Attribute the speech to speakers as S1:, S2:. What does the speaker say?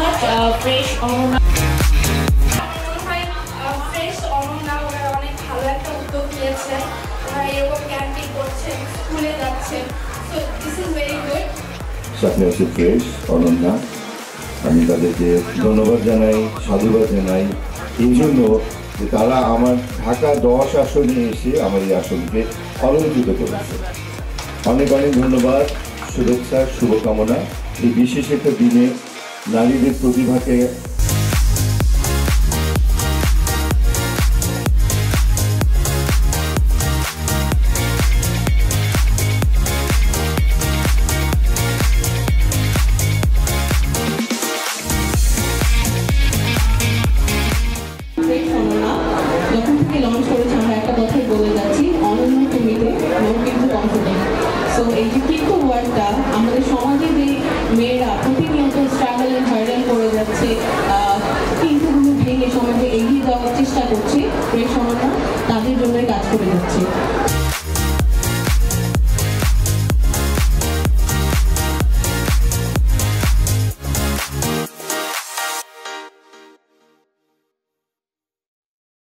S1: Much fresh Ananya.
S2: Fresh Ananya ওরা অনেক ভালো একটা উদ্যোগ নিয়েছে, ওরা এরকম ক্যাম্পিং করছে, স্কুলে যাচ্ছে, so this is very good.
S3: আপনি হচ্ছে ফ্রেশ অনন্যা, আমি তাদেরকে ধন্যবাদ জানাই, সাধুবাদ জানাই এই জন্য যে তারা আমার ঢাকা 10 আসনে এসে আমার এই আসনকে অলঙ্কৃত করেছে। অনেক অনেক ধন্যবাদ, শুভেচ্ছা, শুভকামনা। এই বিশেষ একটা দিনে নারীদের প্রতিভাকে